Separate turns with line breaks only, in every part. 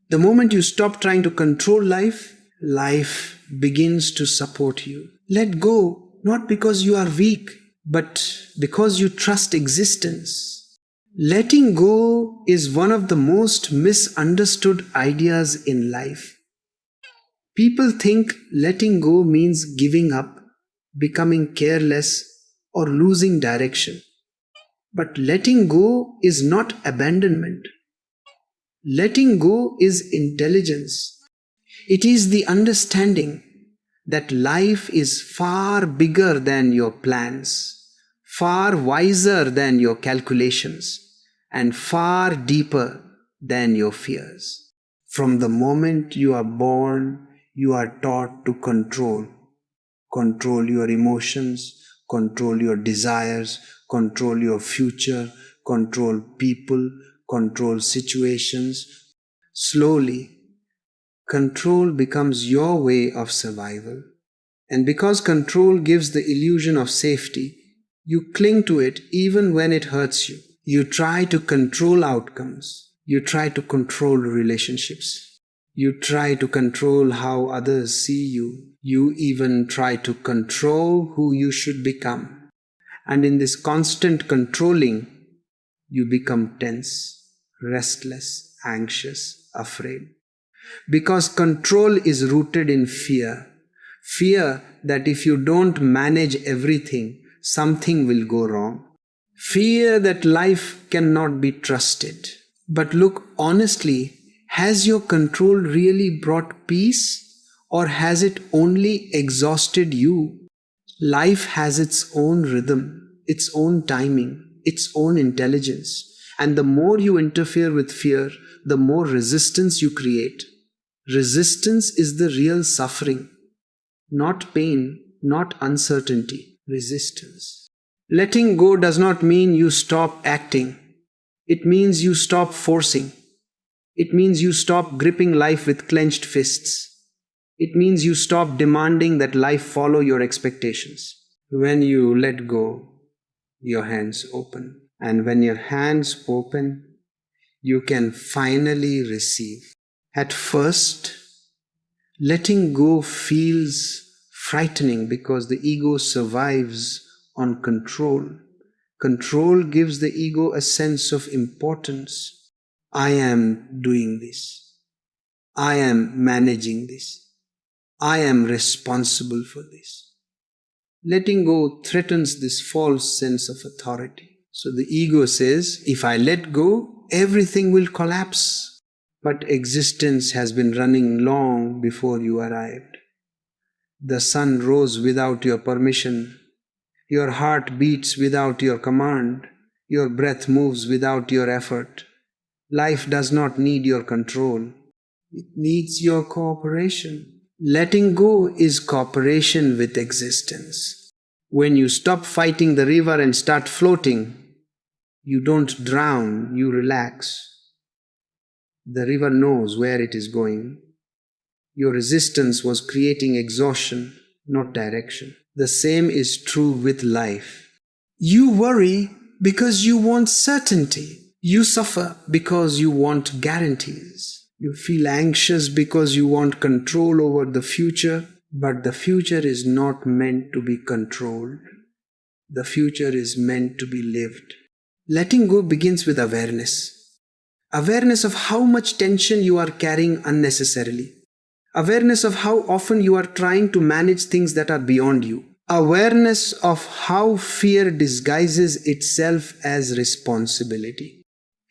The moment you stop trying to control life, life begins to support you. Let go, not because you are weak, but because you trust existence. Letting go is one of the most misunderstood ideas in life. People think letting go means giving up, becoming careless, or losing direction. But letting go is not abandonment. Letting go is intelligence. It is the understanding that life is far bigger than your plans, far wiser than your calculations, and far deeper than your fears. From the moment you are born, you are taught to control. Control your emotions, control your desires, control your future, control people, control situations. Slowly, control becomes your way of survival. And because control gives the illusion of safety, you cling to it even when it hurts you. You try to control outcomes. You try to control relationships. You try to control how others see you. You even try to control who you should become. And in this constant controlling, you become tense, restless, anxious, afraid. Because control is rooted in fear. Fear that if you don't manage everything, something will go wrong. Fear that life cannot be trusted. But look honestly, has your control really brought peace, or has it only exhausted you? Life has its own rhythm, its own timing, its own intelligence. And the more you interfere with fear, the more resistance you create. Resistance is the real suffering. Not pain, not uncertainty, resistance. Letting go does not mean you stop acting. It means you stop forcing. It means you stop gripping life with clenched fists. It means you stop demanding that life follow your expectations. When you let go, your hands open. And when your hands open, you can finally receive. At first, letting go feels frightening because the ego survives on control. Control gives the ego a sense of importance. I am doing this. I am managing this. I am responsible for this. Letting go threatens this false sense of authority. So the ego says, if I let go, everything will collapse. But existence has been running long before you arrived. The sun rose without your permission. Your heart beats without your command. Your breath moves without your effort. Life does not need your control. It needs your cooperation. Letting go is cooperation with existence. When you stop fighting the river and start floating, you don't drown, you relax. The river knows where it is going. Your resistance was creating exhaustion, not direction. The same is true with life. You worry because you want certainty. You suffer because you want guarantees. You feel anxious because you want control over the future, but the future is not meant to be controlled. The future is meant to be lived. Letting go begins with awareness. Awareness of how much tension you are carrying unnecessarily. Awareness of how often you are trying to manage things that are beyond you. Awareness of how fear disguises itself as responsibility.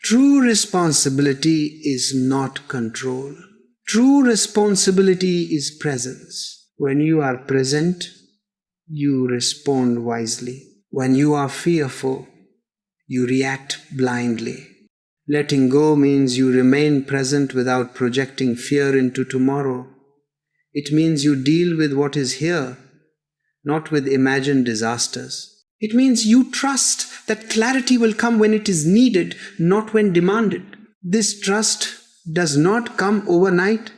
True responsibility is not control. True responsibility is presence. When you are present, you respond wisely. When you are fearful, you react blindly. Letting go means you remain present without projecting fear into tomorrow. It means you deal with what is here, not with imagined disasters. It means you trust that clarity will come when it is needed, not when demanded. This trust does not come overnight.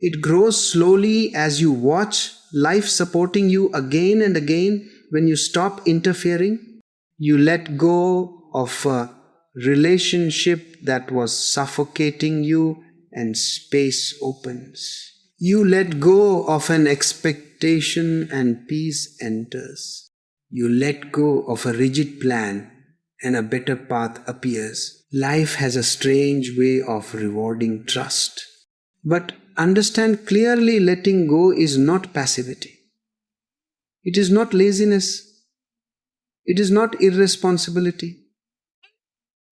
It grows slowly as you watch life supporting you again and again. When you stop interfering, you let go of a relationship that was suffocating you and space opens. You let go of an expectation and peace enters. You let go of a rigid plan and a better path appears. Life has a strange way of rewarding trust. But understand clearly, letting go is not passivity. It is not laziness. It is not irresponsibility.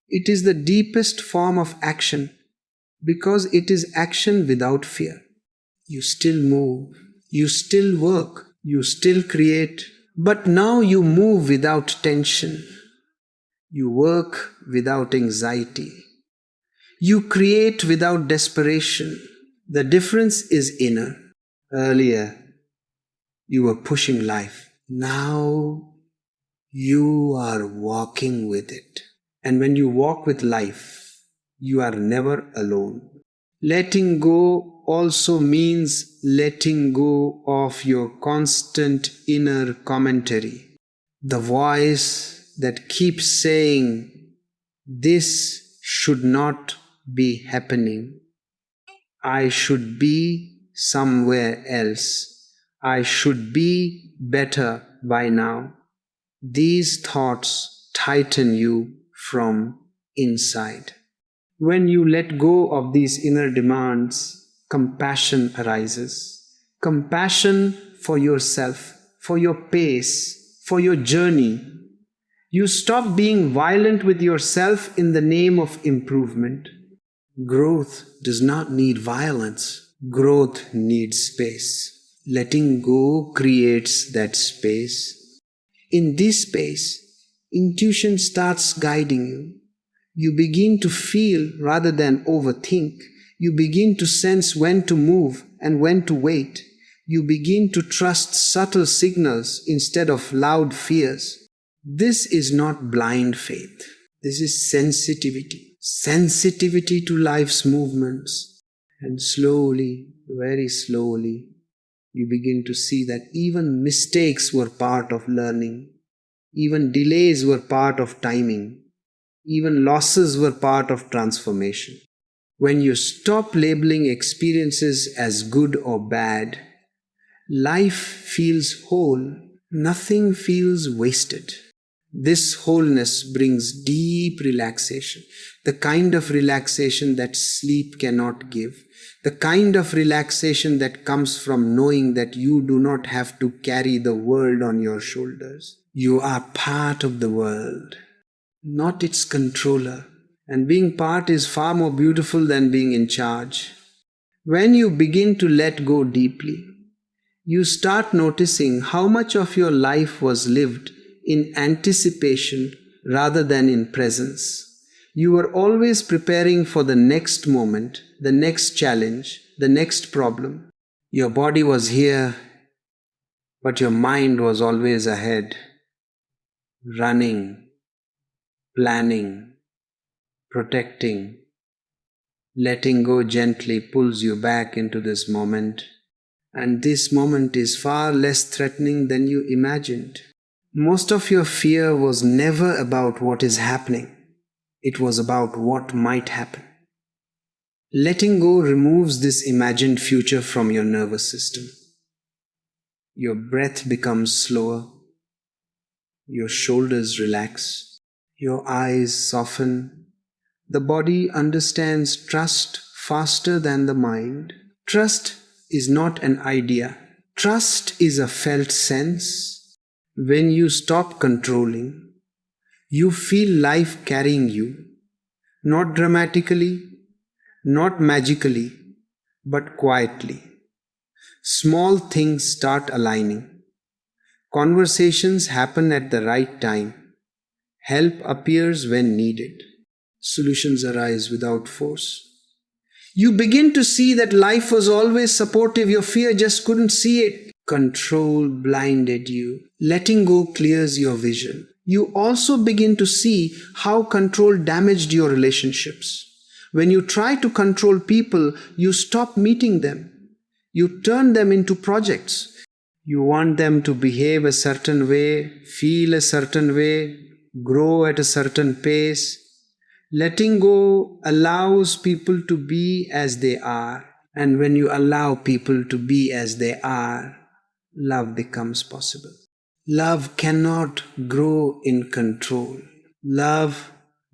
It is the deepest form of action because it is action without fear. You still move, you still work, you still create, but now you move without tension. You work without anxiety. You create without desperation. The difference is inner. Earlier, you were pushing life. Now, you are walking with it. And when you walk with life, you are never alone. Letting go also means letting go of your constant inner commentary. The voice that keeps saying, "This should not be happening. I should be somewhere else. I should be better by now." These thoughts tighten you from inside. When you let go of these inner demands, compassion arises. Compassion for yourself, for your pace, for your journey. You stop being violent with yourself in the name of improvement. Growth does not need violence. Growth needs space. Letting go creates that space. In this space, intuition starts guiding you. You begin to feel rather than overthink. You begin to sense when to move and when to wait. You begin to trust subtle signals instead of loud fears. This is not blind faith. This is sensitivity. Sensitivity to life's movements. And slowly, very slowly, you begin to see that even mistakes were part of learning. Even delays were part of timing. Even losses were part of transformation. When you stop labeling experiences as good or bad, life feels whole. Nothing feels wasted. This wholeness brings deep relaxation, the kind of relaxation that sleep cannot give, the kind of relaxation that comes from knowing that you do not have to carry the world on your shoulders. You are part of the world, not its controller. And being part is far more beautiful than being in charge. When you begin to let go deeply, you start noticing how much of your life was lived in anticipation rather than in presence. You were always preparing for the next moment, the next challenge, the next problem. Your body was here, but your mind was always ahead, running, planning, protecting. Letting go gently pulls you back into this moment, and this moment is far less threatening than you imagined. Most of your fear was never about what is happening. It was about what might happen. Letting go removes this imagined future from your nervous system. Your breath becomes slower. Your shoulders relax. Your eyes soften. The body understands trust faster than the mind. Trust is not an idea. Trust is a felt sense. When you stop controlling, you feel life carrying you, not dramatically, not magically, but quietly. Small things start aligning. Conversations happen at the right time. Help appears when needed. Solutions arise without force. You begin to see that life was always supportive. Your fear just couldn't see it. Control blinded you. Letting go clears your vision. You also begin to see how control damaged your relationships. When you try to control people, you stop meeting them. You turn them into projects. You want them to behave a certain way, feel a certain way, grow at a certain pace. Letting go allows people to be as they are. And when you allow people to be as they are, love becomes possible. Love cannot grow in control. Love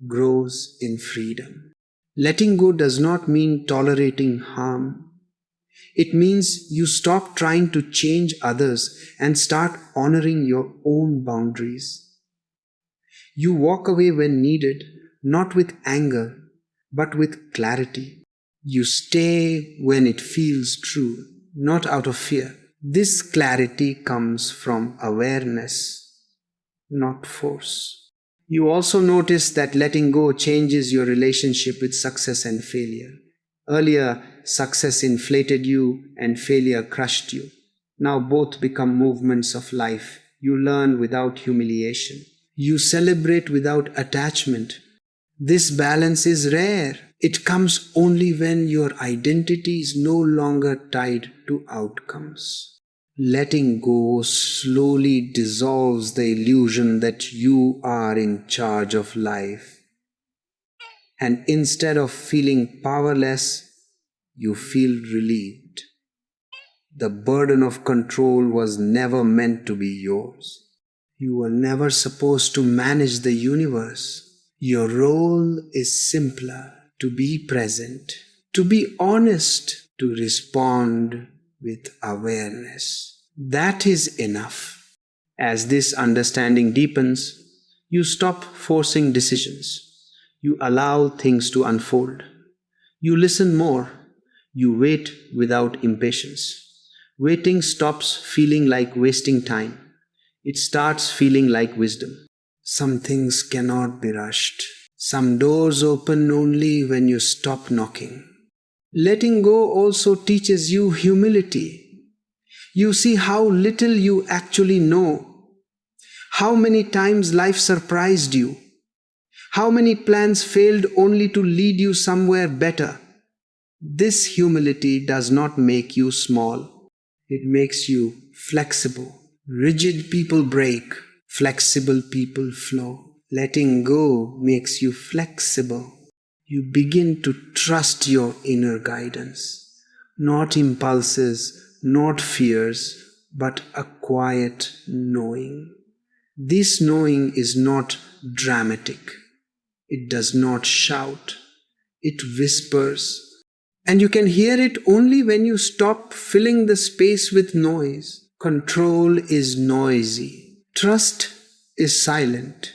grows in freedom. Letting go does not mean tolerating harm. It means you stop trying to change others and start honoring your own boundaries. You walk away when needed, not with anger, but with clarity. You stay when it feels true, not out of fear. This clarity comes from awareness, not force. You also notice that letting go changes your relationship with success and failure. Earlier, success inflated you and failure crushed you. Now both become movements of life. You learn without humiliation. You celebrate without attachment. This balance is rare. It comes only when your identity is no longer tied to outcomes. Letting go slowly dissolves the illusion that you are in charge of life. And instead of feeling powerless, you feel relieved. The burden of control was never meant to be yours. You were never supposed to manage the universe. Your role is simpler: to be present, to be honest, to respond with awareness. That is enough. As this understanding deepens, you stop forcing decisions. You allow things to unfold. You listen more. You wait without impatience. Waiting stops feeling like wasting time. It starts feeling like wisdom. Some things cannot be rushed. Some doors open only when you stop knocking. Letting go also teaches you humility. You see how little you actually know. How many times life surprised you. How many plans failed only to lead you somewhere better. This humility does not make you small. It makes you flexible. Rigid people break. Flexible people flow. Letting go makes you flexible. You begin to trust your inner guidance. Not impulses, not fears, but a quiet knowing. This knowing is not dramatic. It does not shout. It whispers. And you can hear it only when you stop filling the space with noise. Control is noisy. Trust is silent.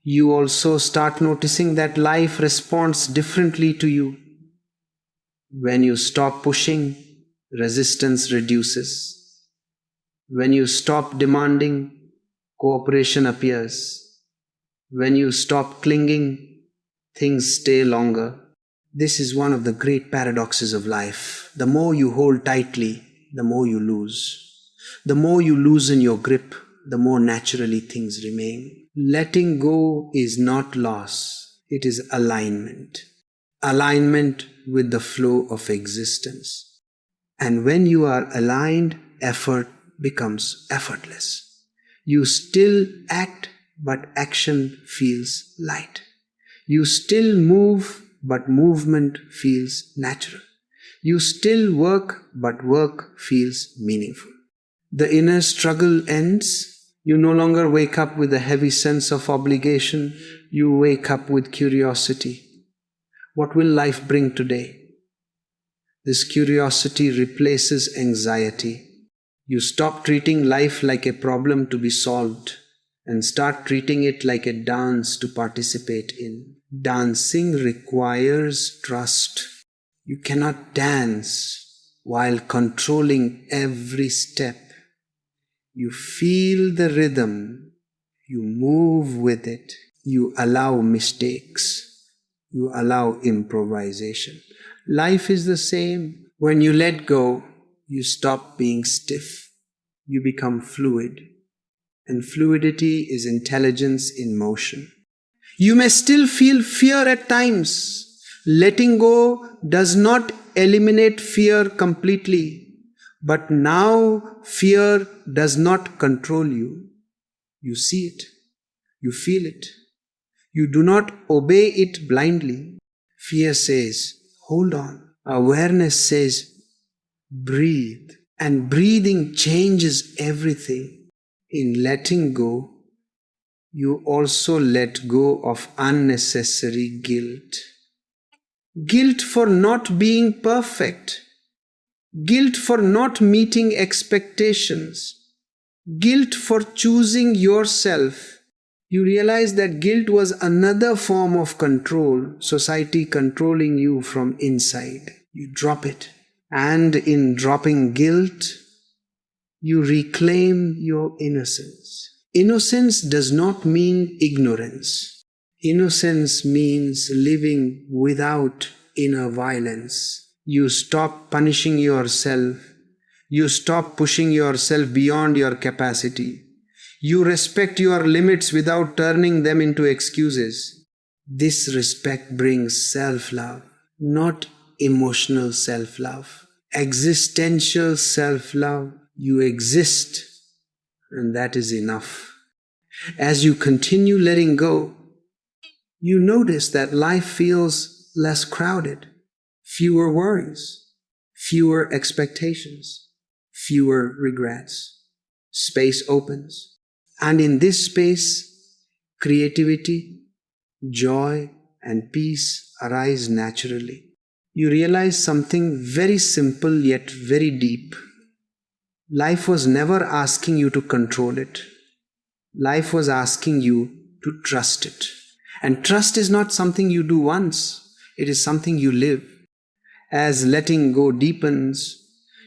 You also start noticing that life responds differently to you. When you stop pushing, resistance reduces. When you stop demanding, cooperation appears. When you stop clinging, things stay longer. This is one of the great paradoxes of life. The more you hold tightly, the more you lose. The more you loosen your grip, the more naturally things remain. Letting go is not loss, it is alignment. Alignment with the flow of existence. And when you are aligned, effort becomes effortless. You still act, but action feels light. You still move, but movement feels natural. You still work, but work feels meaningful. The inner struggle ends. You no longer wake up with a heavy sense of obligation. You wake up with curiosity. What will life bring today? This curiosity replaces anxiety. You stop treating life like a problem to be solved and start treating it like a dance to participate in. Dancing requires trust. You cannot dance while controlling every step. You feel the rhythm. You move with it. You allow mistakes. You allow improvisation. Life is the same. When you let go, you stop being stiff. You become fluid. And fluidity is intelligence in motion. You may still feel fear at times. Letting go does not eliminate fear completely. But now fear does not control you. You see it. You feel it. You do not obey it blindly. Fear says, hold on. Awareness says, breathe. And breathing changes everything. In letting go, you also let go of unnecessary guilt. Guilt for not being perfect. Guilt for not meeting expectations. Guilt for choosing yourself. You realize that guilt was another form of control, society controlling you from inside. You drop it. And in dropping guilt, you reclaim your innocence. Innocence does not mean ignorance. Innocence means living without inner violence. You stop punishing yourself. You stop pushing yourself beyond your capacity. You respect your limits without turning them into excuses. This respect brings self-love, not emotional self-love. Existential self-love. You exist, and that is enough. As you continue letting go, you notice that life feels less crowded, fewer worries, fewer expectations, fewer regrets. Space opens. And in this space, creativity, joy, and peace arise naturally. You realize something very simple yet very deep. Life was never asking you to control it. Life was asking you to trust it. And trust is not something you do once. It is something you live. As letting go deepens,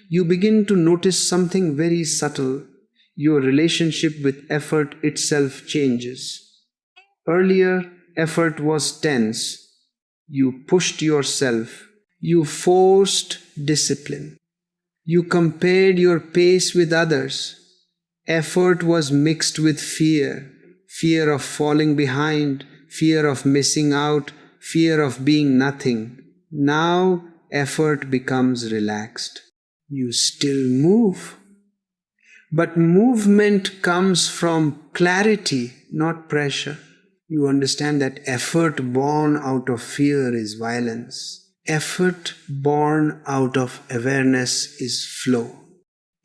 you begin to notice something very subtle. Your relationship with effort itself changes. Earlier, effort was tense. You pushed yourself. You forced discipline. You compared your pace with others. Effort was mixed with fear. Fear of falling behind, fear of missing out, fear of being nothing. Now, effort becomes relaxed. You still move. But movement comes from clarity, not pressure. You understand that effort born out of fear is violence. Effort born out of awareness is flow.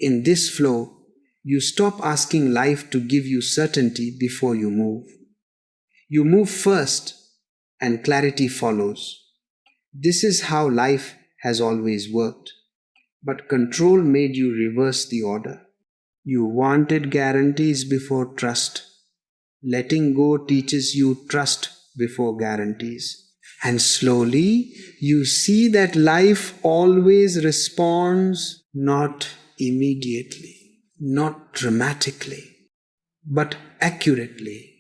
In this flow, you stop asking life to give you certainty before you move. You move first, and clarity follows. This is how life has always worked. But control made you reverse the order. You wanted guarantees before trust. Letting go teaches you trust before guarantees. And slowly you see that life always responds not immediately, not dramatically, but accurately.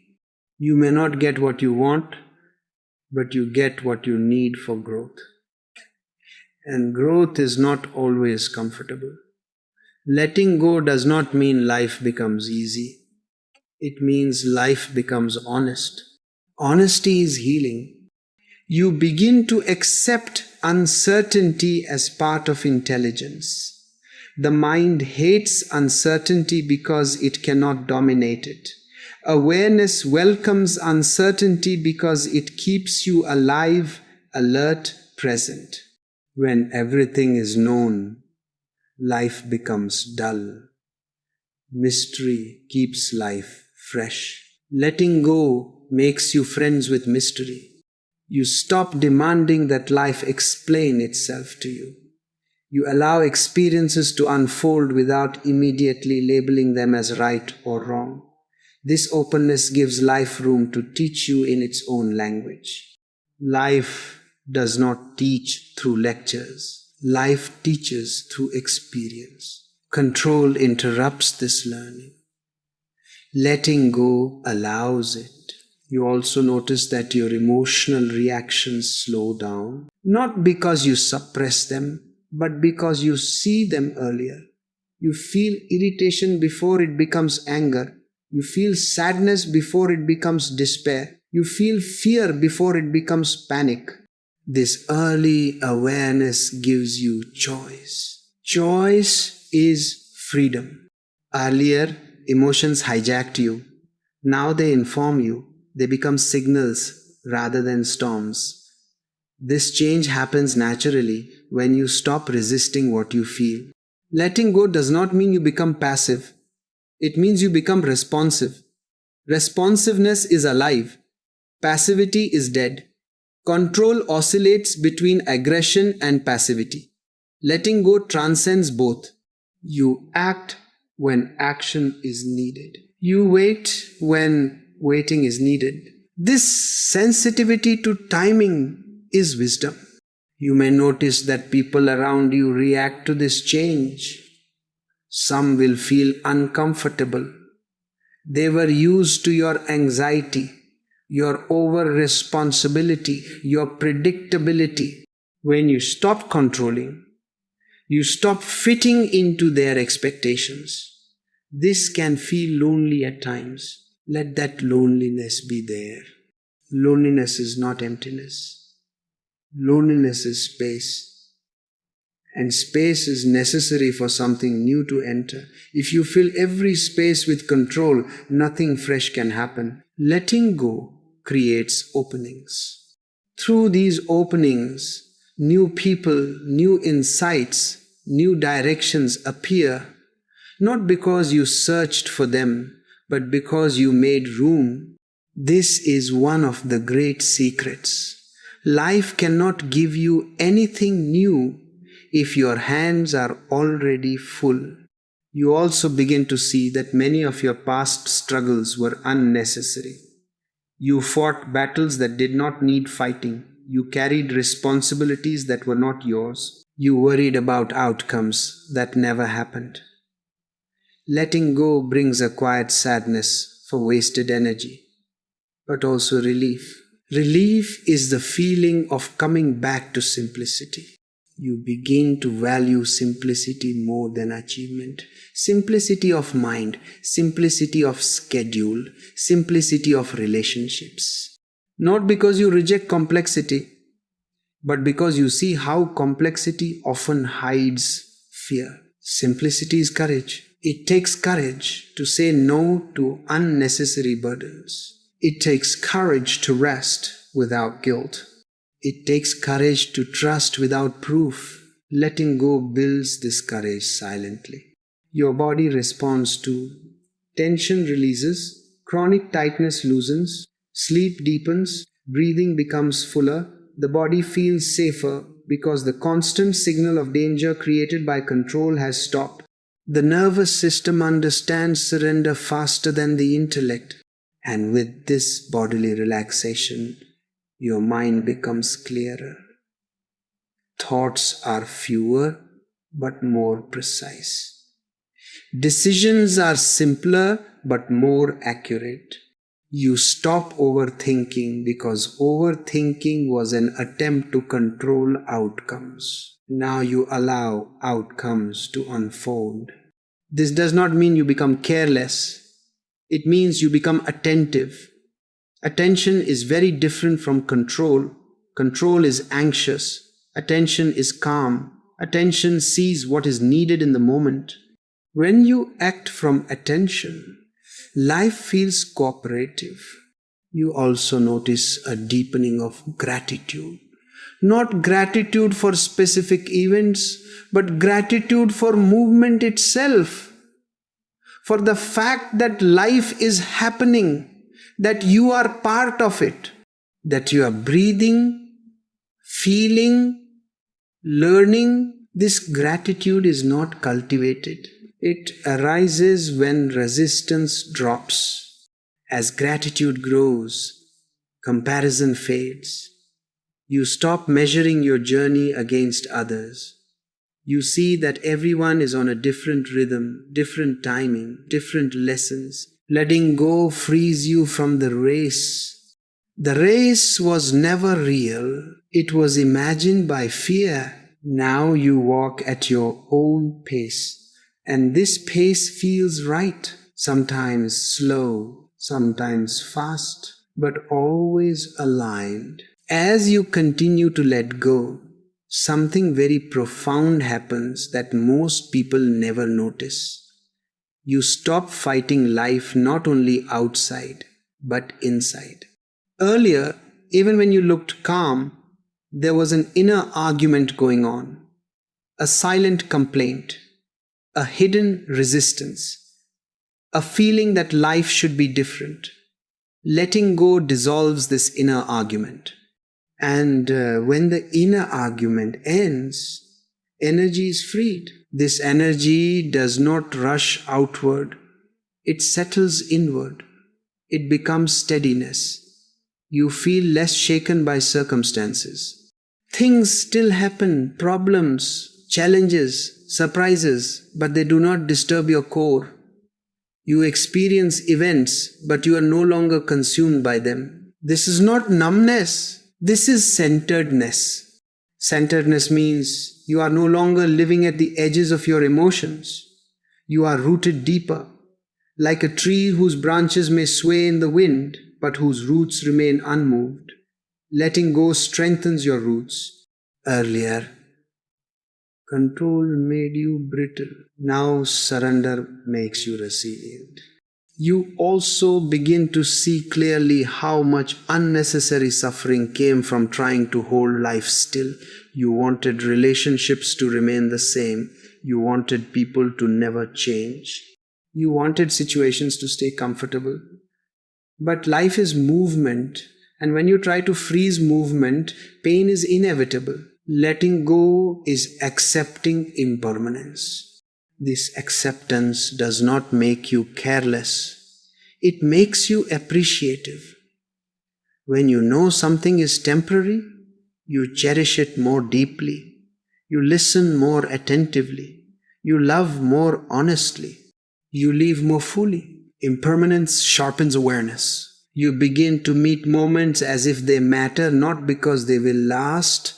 You may not get what you want, but you get what you need for growth. And growth is not always comfortable. Letting go does not mean life becomes easy. It means life becomes honest. Honesty is healing. You begin to accept uncertainty as part of intelligence. The mind hates uncertainty because it cannot dominate it. Awareness welcomes uncertainty because it keeps you alive, alert, present. When everything is known, life becomes dull. Mystery keeps life fresh. Letting go makes you friends with mystery. You stop demanding that life explain itself to you. You allow experiences to unfold without immediately labeling them as right or wrong. This openness gives life room to teach you in its own language. Life does not teach through lectures. Life teaches through experience. Control interrupts this learning. Letting go allows it. You also notice that your emotional reactions slow down, not because you suppress them, but because you see them earlier. You feel irritation before it becomes anger. You feel sadness before it becomes despair. You feel fear before it becomes panic. This early awareness gives you choice. Choice is freedom. Earlier, emotions hijacked you. Now they inform you. They become signals rather than storms. This change happens naturally when you stop resisting what you feel. Letting go does not mean you become passive. It means you become responsive. Responsiveness is alive. Passivity is dead. Control oscillates between aggression and passivity. Letting go transcends both. You act when action is needed. You wait when waiting is needed. This sensitivity to timing is wisdom. You may notice that people around you react to this change. Some will feel uncomfortable. They were used to your anxiety, your over-responsibility, your predictability. When you stop controlling, you stop fitting into their expectations. This can feel lonely at times. Let that loneliness be there. Loneliness is not emptiness. Loneliness is space. And space is necessary for something new to enter. If you fill every space with control, nothing fresh can happen. Letting go creates openings. Through these openings, new people, new insights, new directions appear, not because you searched for them, but because you made room. This is one of the great secrets. Life cannot give you anything new if your hands are already full. You also begin to see that many of your past struggles were unnecessary. You fought battles that did not need fighting. You carried responsibilities that were not yours. You worried about outcomes that never happened. Letting go brings a quiet sadness for wasted energy, but also relief. Relief is the feeling of coming back to simplicity. You begin to value simplicity more than achievement. Simplicity of mind, simplicity of schedule, simplicity of relationships. Not because you reject complexity, but because you see how complexity often hides fear. Simplicity is courage. It takes courage to say no to unnecessary burdens. It takes courage to rest without guilt. It takes courage to trust without proof. Letting go builds this courage silently. Your body responds to tension releases, chronic tightness loosens, sleep deepens, breathing becomes fuller. The body feels safer because the constant signal of danger created by control has stopped. The nervous system understands surrender faster than the intellect. And with this bodily relaxation, your mind becomes clearer. Thoughts are fewer but more precise. Decisions are simpler but more accurate. You stop overthinking because overthinking was an attempt to control outcomes. Now you allow outcomes to unfold. This does not mean you become careless. It means you become attentive. Attention is very different from control. Control is anxious. Attention is calm. Attention sees what is needed in the moment. When you act from attention, life feels cooperative. You also notice a deepening of gratitude. Not gratitude for specific events, but gratitude for movement itself. For the fact that life is happening, that you are part of it, that you are breathing, feeling, learning. This gratitude is not cultivated. It arises when resistance drops. As gratitude grows, comparison fades. You stop measuring your journey against others. You see that everyone is on a different rhythm, different timing, different lessons. Letting go frees you from the race. The race was never real. It was imagined by fear. Now you walk at your own pace. And this pace feels right. Sometimes slow, sometimes fast, but always aligned. As you continue to let go, something very profound happens that most people never notice. You stop fighting life not only outside, but inside. Earlier, even when you looked calm, there was an inner argument going on, a silent complaint, a hidden resistance, a feeling that life should be different. Letting go dissolves this inner argument. And when the inner argument ends, energy is freed. This energy does not rush outward. It settles inward. It becomes steadiness. You feel less shaken by circumstances. Things still happen, problems, challenges, surprises, but they do not disturb your core. You experience events, but you are no longer consumed by them. This is not numbness. This is centeredness. Centeredness means you are no longer living at the edges of your emotions. You are rooted deeper, like a tree whose branches may sway in the wind, but whose roots remain unmoved. Letting go strengthens your roots. Earlier, control made you brittle. Now surrender makes you resilient. You also begin to see clearly how much unnecessary suffering came from trying to hold life still. You wanted relationships to remain the same. You wanted people to never change. You wanted situations to stay comfortable. But life is movement, and when you try to freeze movement, pain is inevitable. Letting go is accepting impermanence. This acceptance does not make you careless. It makes you appreciative. When you know something is temporary, you cherish it more deeply. You listen more attentively. You love more honestly. You live more fully. Impermanence sharpens awareness. You begin to meet moments as if they matter, not because they will last,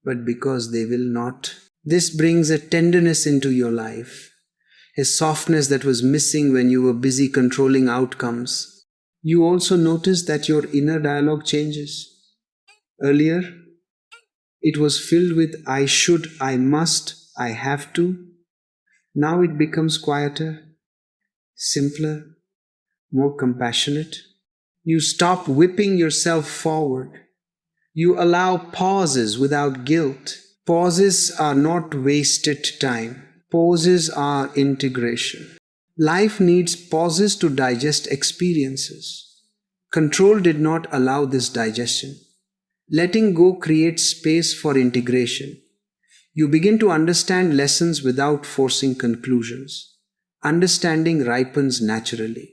but because they will not. This brings a tenderness into your life, a softness that was missing when you were busy controlling outcomes. You also notice that your inner dialogue changes. Earlier, it was filled with I should, I must, I have to. Now it becomes quieter, simpler, more compassionate. You stop whipping yourself forward. You allow pauses without guilt. Pauses are not wasted time. Pauses are integration. Life needs pauses to digest experiences. Control did not allow this digestion. Letting go creates space for integration. You begin to understand lessons without forcing conclusions. Understanding ripens naturally.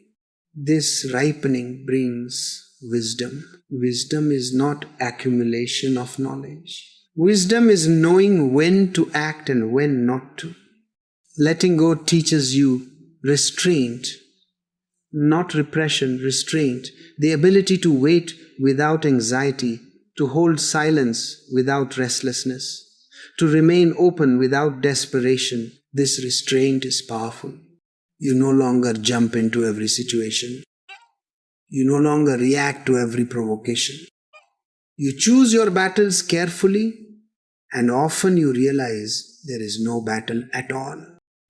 This ripening brings wisdom. Wisdom is not accumulation of knowledge. Wisdom is knowing when to act and when not to. Letting go teaches you restraint, not repression, restraint, the ability to wait without anxiety, to hold silence without restlessness, to remain open without desperation. This restraint is powerful. You no longer jump into every situation. You no longer react to every provocation. You choose your battles carefully, and often you realize there is no battle at all.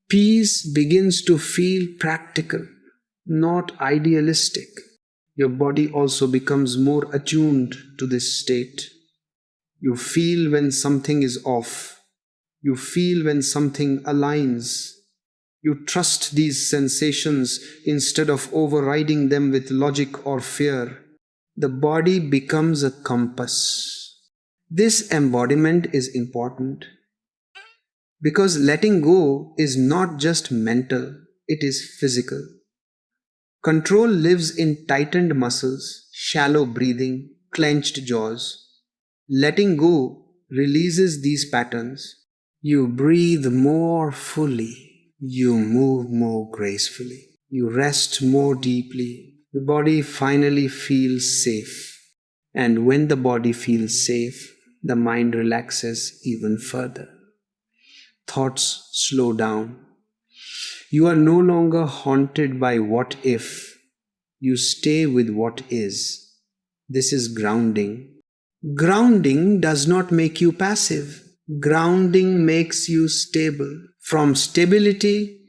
Peace begins to feel practical, not idealistic. Your body also becomes more attuned to this state. You feel when something is off. You feel when something aligns. You trust these sensations instead of overriding them with logic or fear. The body becomes a compass. This embodiment is important because letting go is not just mental, it is physical. Control lives in tightened muscles, shallow breathing, clenched jaws. Letting go releases these patterns. You breathe more fully. You move more gracefully. You rest more deeply. The body finally feels safe. And when the body feels safe, the mind relaxes even further. Thoughts slow down. You are no longer haunted by what if. You stay with what is. This is grounding. Grounding does not make you passive. Grounding makes you stable. From stability,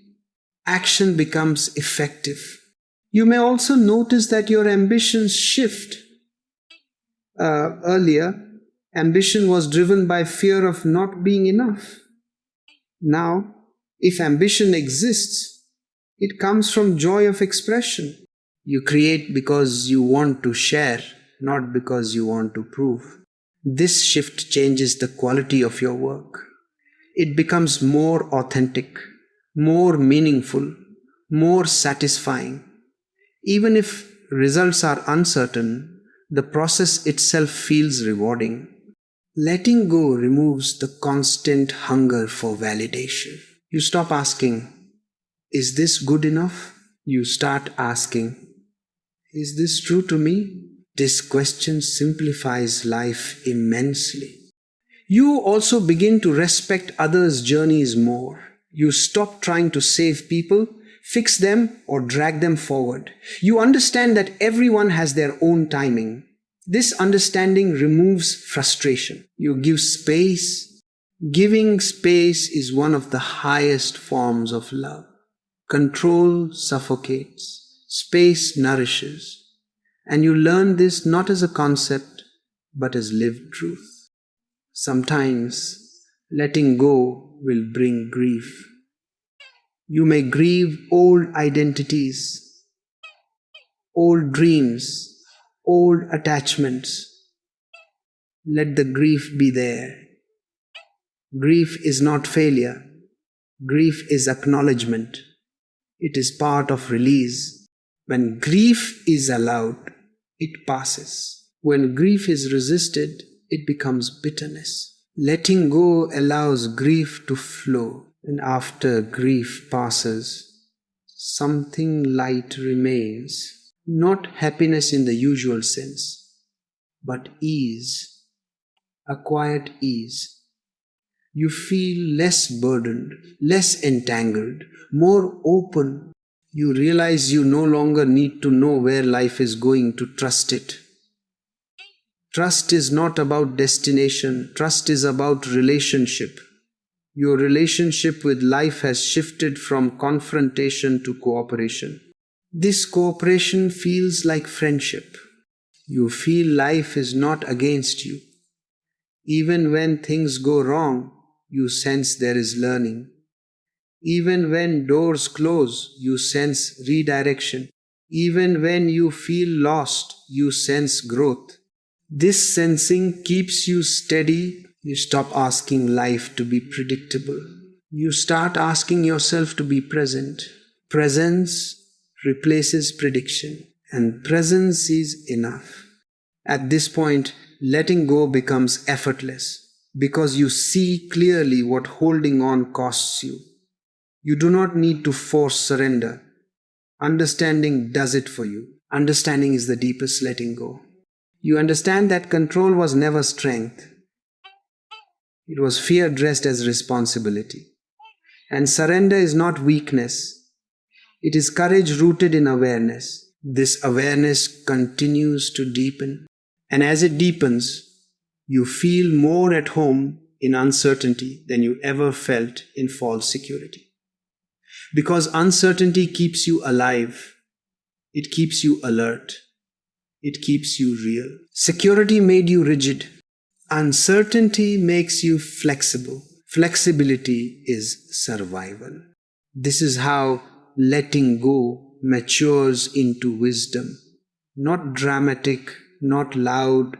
action becomes effective. You may also notice that your ambitions shift. Earlier, ambition was driven by fear of not being enough. Now, if ambition exists, it comes from joy of expression. You create because you want to share, not because you want to prove. This shift changes the quality of your work. It becomes more authentic, more meaningful, more satisfying. Even if results are uncertain, the process itself feels rewarding. Letting go removes the constant hunger for validation. You stop asking, "Is this good enough?" You start asking, "Is this true to me?" This question simplifies life immensely. You also begin to respect others' journeys more. You stop trying to save people, fix them, or drag them forward. You understand that everyone has their own timing. This understanding removes frustration. You give space. Giving space is one of the highest forms of love. Control suffocates. Space nourishes. And you learn this not as a concept, but as lived truth. Sometimes letting go will bring grief. You may grieve old identities, old dreams, old attachments. Let the grief be there. Grief is not failure. Grief is acknowledgement. It is part of release. When grief is allowed, it passes. When grief is resisted, it becomes bitterness. Letting go allows grief to flow, and after grief passes, something light remains. Not happiness in the usual sense, but ease, a quiet ease. You feel less burdened, less entangled, more open. You realize you no longer need to know where life is going to trust it. Trust is not about destination. Trust is about relationship. Your relationship with life has shifted from confrontation to cooperation. This cooperation feels like friendship. You feel life is not against you. Even when things go wrong, you sense there is learning. Even when doors close, you sense redirection. Even when you feel lost, you sense growth. This sensing keeps you steady. You stop asking life to be predictable. You start asking yourself to be present. Presence replaces prediction, and presence is enough. At this point, letting go becomes effortless because you see clearly what holding on costs you. You do not need to force surrender. Understanding does it for you. Understanding is the deepest letting go. You understand that control was never strength. It was fear dressed as responsibility. And surrender is not weakness. It is courage rooted in awareness. This awareness continues to deepen. And as it deepens, you feel more at home in uncertainty than you ever felt in false security. Because uncertainty keeps you alive. It keeps you alert. It keeps you real. Security made you rigid. Uncertainty makes you flexible. Flexibility is survival. This is how letting go matures into wisdom. Not dramatic, not loud,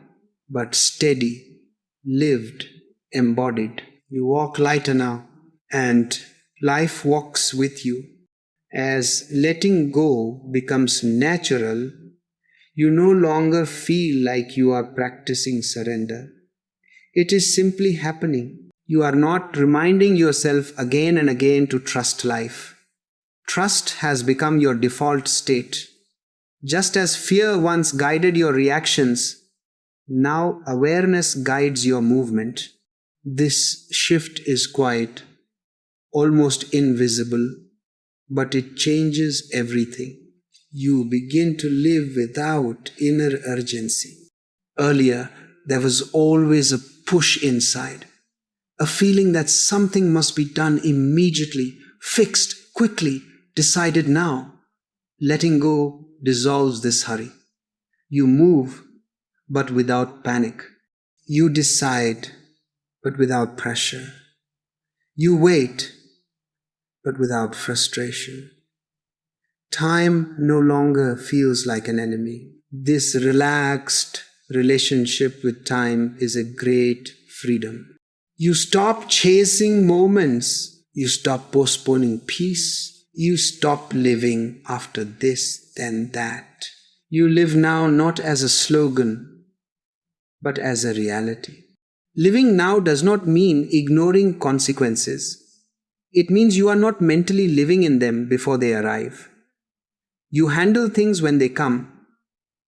but steady, lived, embodied. You walk lighter now, and life walks with you. As letting go becomes natural, you no longer feel like you are practicing surrender. It is simply happening. You are not reminding yourself again and again to trust life. Trust has become your default state. Just as fear once guided your reactions, now awareness guides your movement. This shift is quiet, almost invisible, but it changes everything. You begin to live without inner urgency. Earlier, there was always a push inside, a feeling that something must be done immediately, fixed, quickly, decided now. Letting go dissolves this hurry. You move, but without panic. You decide, but without pressure. You wait, but without frustration. Time no longer feels like an enemy. This relaxed relationship with time is a great freedom. You stop chasing moments. You stop postponing peace. You stop living after this, then that. You live now not as a slogan, but as a reality. Living now does not mean ignoring consequences. It means you are not mentally living in them before they arrive. You handle things when they come.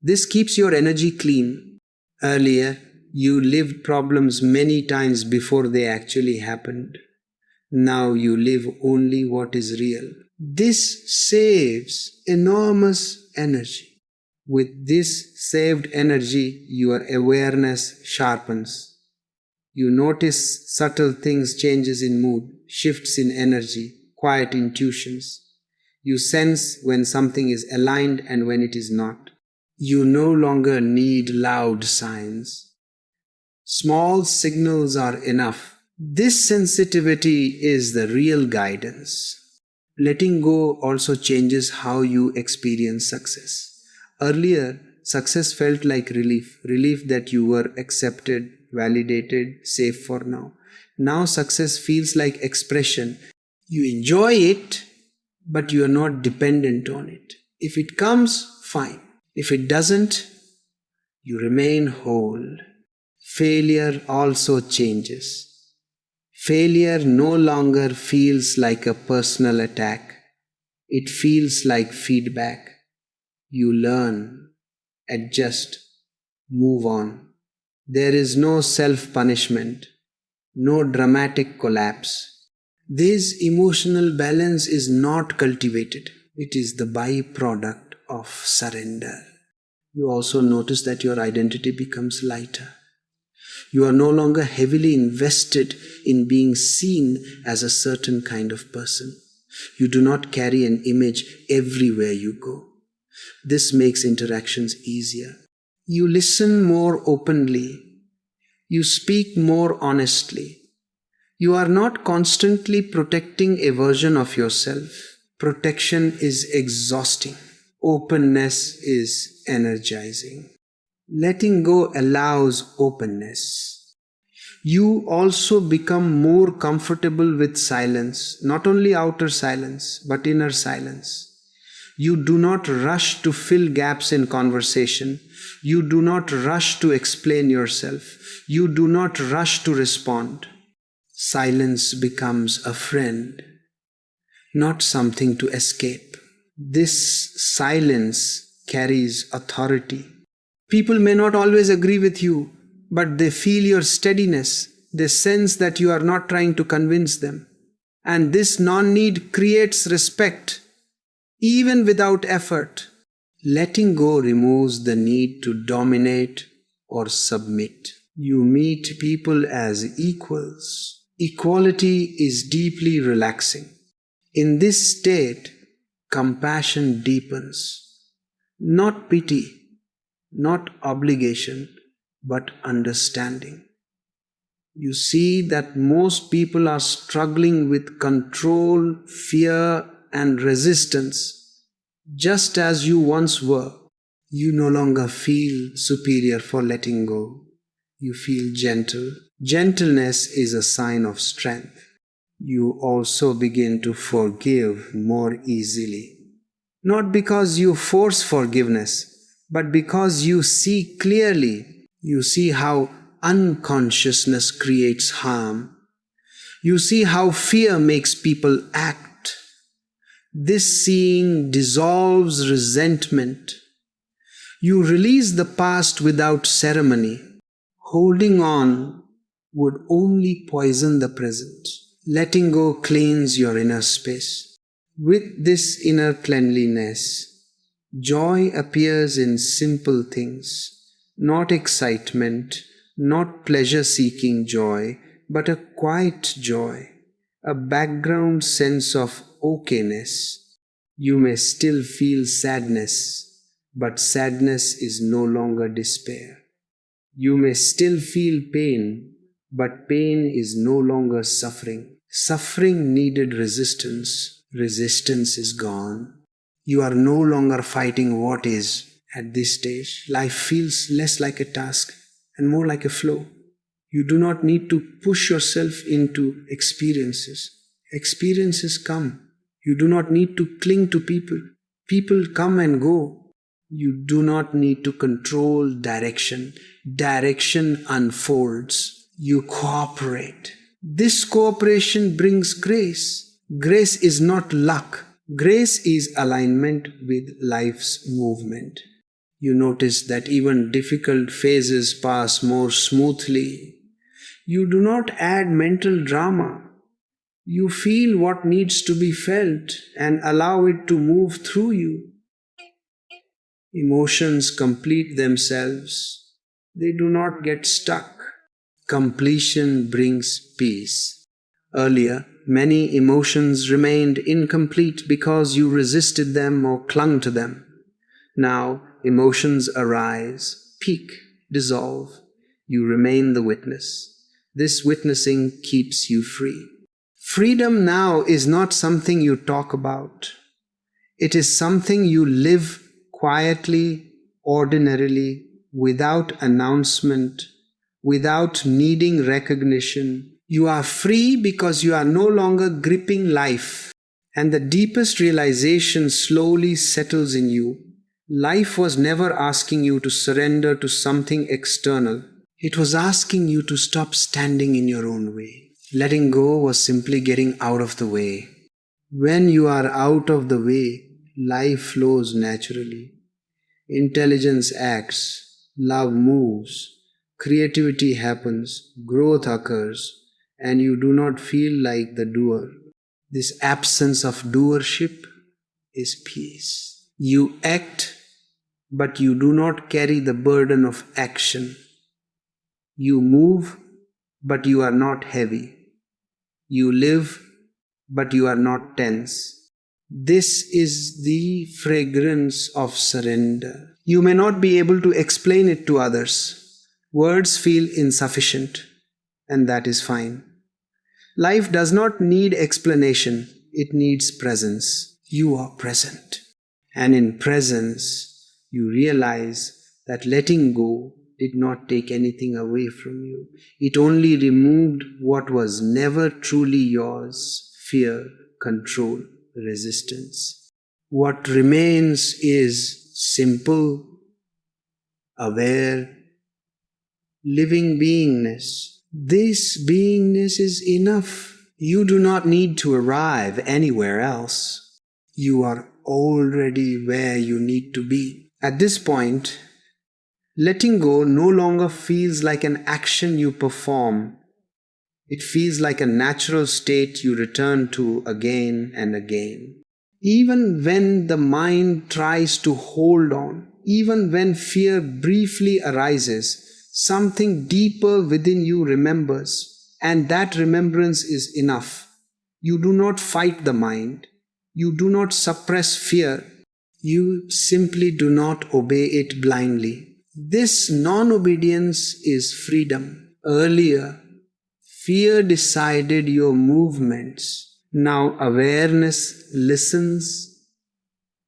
This keeps your energy clean. Earlier, you lived problems many times before they actually happened. Now you live only what is real. This saves enormous energy. With this saved energy, your awareness sharpens. You notice subtle things, changes in mood, shifts in energy, quiet intuitions. You sense when something is aligned and when it is not. You no longer need loud signs. Small signals are enough. This sensitivity is the real guidance. Letting go also changes how you experience success. Earlier, success felt like relief that you were accepted, validated, safe for now. Now success feels like expression. You enjoy it, but you are not dependent on it. If it comes, fine. If it doesn't, you remain whole. Failure also changes. Failure no longer feels like a personal attack. It feels like feedback. You learn, adjust, move on. There is no self-punishment, no dramatic collapse. This emotional balance is not cultivated. It is the byproduct of surrender. You also notice that your identity becomes lighter. You are no longer heavily invested in being seen as a certain kind of person. You do not carry an image everywhere you go. This makes interactions easier. You listen more openly. You speak more honestly. You are not constantly protecting a version of yourself. Protection is exhausting. Openness is energizing. Letting go allows openness. You also become more comfortable with silence, not only outer silence, but inner silence. You do not rush to fill gaps in conversation. You do not rush to explain yourself. You do not rush to respond. Silence becomes a friend, not something to escape. This silence carries authority. People may not always agree with you, but they feel your steadiness. They sense that you are not trying to convince them. And this non-need creates respect, even without effort. Letting go removes the need to dominate or submit. You meet people as equals. Equality is deeply relaxing. In this state, compassion deepens. Not pity, not obligation, but understanding. You see that most people are struggling with control, fear, and resistance, just as you once were. You no longer feel superior for letting go. You feel gentle. Gentleness is a sign of strength. You also begin to forgive more easily. Not because you force forgiveness, but because you see clearly. You see how unconsciousness creates harm. You see how fear makes people act. This seeing dissolves resentment. You release the past without ceremony. Holding on would only poison the present. Letting go cleans your inner space. With this inner cleanliness, joy appears in simple things, not excitement, not pleasure-seeking joy, but a quiet joy, a background sense of okayness. You may still feel sadness, but sadness is no longer despair. You may still feel pain, but pain is no longer suffering. Suffering needed resistance. Resistance is gone. You are no longer fighting what is at this stage. Life feels less like a task and more like a flow. You do not need to push yourself into experiences. Experiences come. You do not need to cling to people. People come and go. You do not need to control direction. Direction unfolds. You cooperate. This cooperation brings grace. Grace is not luck. Grace is alignment with life's movement. You notice that even difficult phases pass more smoothly. You do not add mental drama. You feel what needs to be felt and allow it to move through you. Emotions complete themselves. They do not get stuck. Completion brings peace. Earlier, many emotions remained incomplete because you resisted them or clung to them. Now, emotions arise, peak, dissolve. You remain the witness. This witnessing keeps you free. Freedom now is not something you talk about. It is something you live quietly, ordinarily, without announcement, without needing recognition. You are free because you are no longer gripping life, and the deepest realization slowly settles in you. Life was never asking you to surrender to something external. It was asking you to stop standing in your own way. Letting go was simply getting out of the way. When you are out of the way, life flows naturally. Intelligence acts, love moves, creativity happens, growth occurs, and you do not feel like the doer. This absence of doership is peace. You act, but you do not carry the burden of action. You move, but you are not heavy. You live, but you are not tense. This is the fragrance of surrender. You may not be able to explain it to others. Words feel insufficient, and that is fine. Life does not need explanation, it needs presence. You are present. And in presence, you realize that letting go did not take anything away from you. It only removed what was never truly yours: fear, control, resistance. What remains is simple, aware, living beingness. This beingness is enough. You do not need to arrive anywhere else. You are already where you need to be. At this point, letting go no longer feels like an action you perform. It feels like a natural state you return to again and again. Even when the mind tries to hold on, even when fear briefly arises, something deeper within you remembers, and that remembrance is enough. You do not fight the mind. You do not suppress fear. You simply do not obey it blindly. This non-obedience is freedom. Earlier, fear decided your movements. Now awareness listens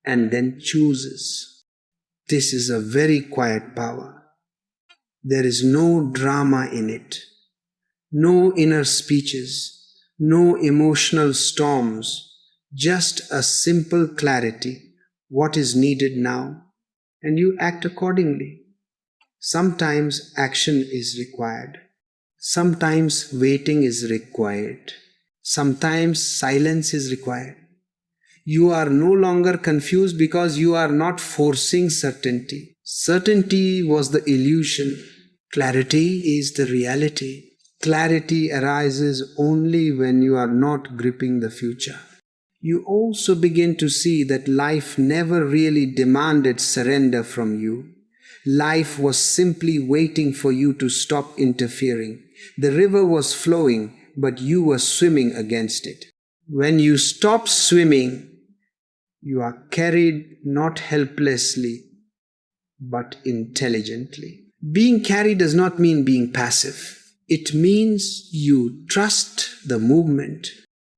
and then chooses. This is a very quiet power. There is no drama in it, no inner speeches, no emotional storms, just a simple clarity. What is needed now? And you act accordingly. Sometimes action is required. Sometimes waiting is required. Sometimes silence is required. You are no longer confused because you are not forcing certainty. Certainty was the illusion. Clarity is the reality. Clarity arises only when you are not gripping the future. You also begin to see that life never really demanded surrender from you. Life was simply waiting for you to stop interfering. The river was flowing, but you were swimming against it. When you stopped swimming, You are carried not helplessly, but intelligently. Being carried does not mean being passive. It means you trust the movement.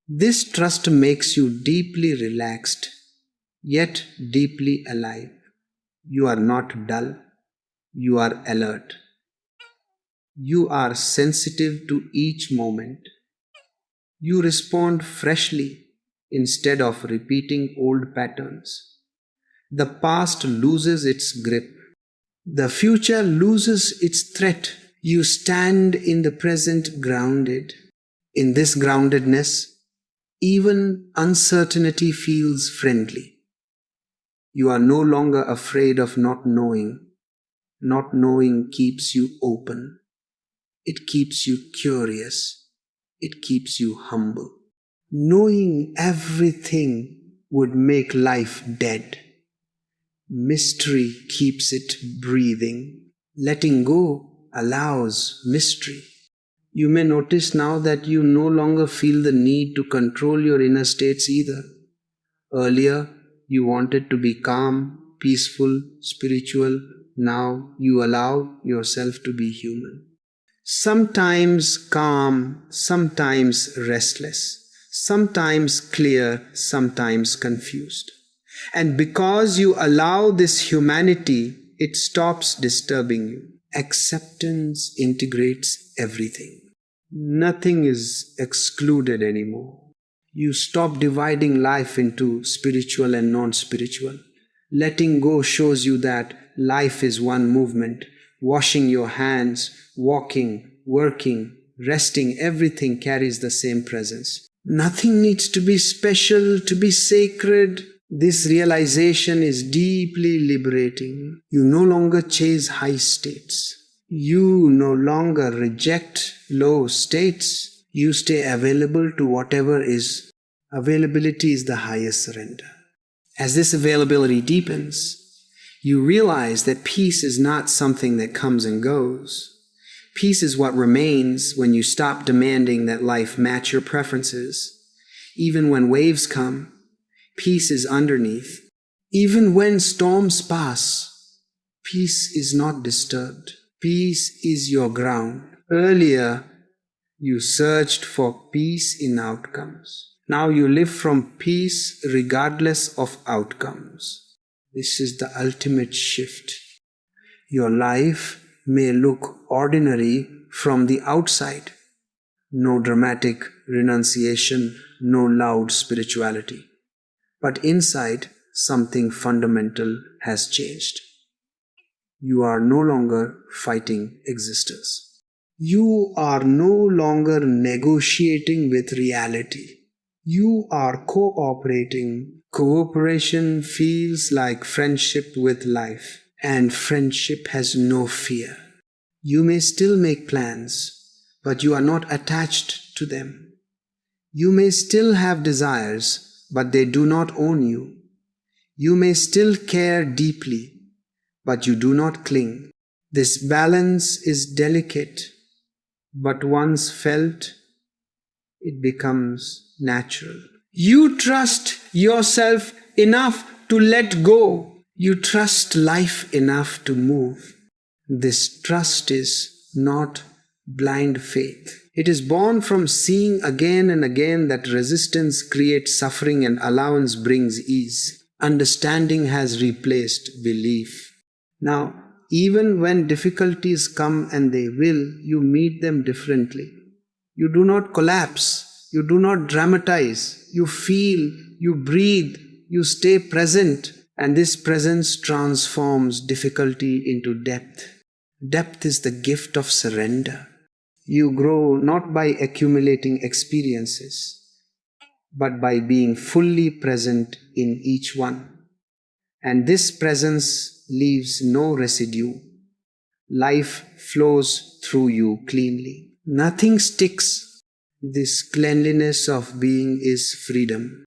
This trust makes you deeply relaxed, yet deeply alive. You are not dull, you are alert. You are sensitive to each moment. You respond freshly instead of repeating old patterns. The past loses its grip. The future loses its threat. You stand in the present grounded. In this groundedness, even uncertainty feels friendly. You are no longer afraid of not knowing. Not knowing keeps you open. It keeps you curious. It keeps you humble. Knowing everything would make life dead. Mystery keeps it breathing. Letting go allows mystery. You may notice now that you no longer feel the need to control your inner states either. Earlier, you wanted to be calm, peaceful, spiritual. Now you allow yourself to be human. Sometimes calm, sometimes restless, sometimes clear, sometimes confused. And because you allow this humanity, it stops disturbing you. Acceptance integrates everything. Nothing is excluded anymore. You stop dividing life into spiritual and non-spiritual. Letting go shows you that life is one movement. Washing your hands, walking, working, resting, everything carries the same presence. Nothing needs to be special, to be sacred. This realization is deeply liberating. You no longer chase high states. You no longer reject low states. You stay available to whatever is. Availability is the highest surrender. As this availability deepens, you realize that peace is not something that comes and goes. Peace is what remains when you stop demanding that life match your preferences. Even when waves come, peace is underneath. Even when storms pass, peace is not disturbed. Peace is your ground. Earlier, you searched for peace in outcomes. Now you live from peace regardless of outcomes. This is the ultimate shift. Your life may look ordinary from the outside. No dramatic renunciation, no loud spirituality. But inside, something fundamental has changed. You are no longer fighting existence. You are no longer negotiating with reality. You are cooperating. Cooperation feels like friendship with life, and friendship has no fear. You may still make plans, but you are not attached to them. You may still have desires, but they do not own you. You may still care deeply, but you do not cling. This balance is delicate, but once felt, it becomes natural. You trust yourself enough to let go. You trust life enough to move. This trust is not blind faith. It is born from seeing again and again that resistance creates suffering and allowance brings ease. Understanding has replaced belief. Now, even when difficulties come, and they will, you meet them differently. You do not collapse. You do not dramatize. You feel, you breathe, you stay present. And this presence transforms difficulty into depth. Depth is the gift of surrender. You grow not by accumulating experiences, but by being fully present in each one. And this presence leaves no residue. Life flows through you cleanly. Nothing sticks. This cleanliness of being is freedom.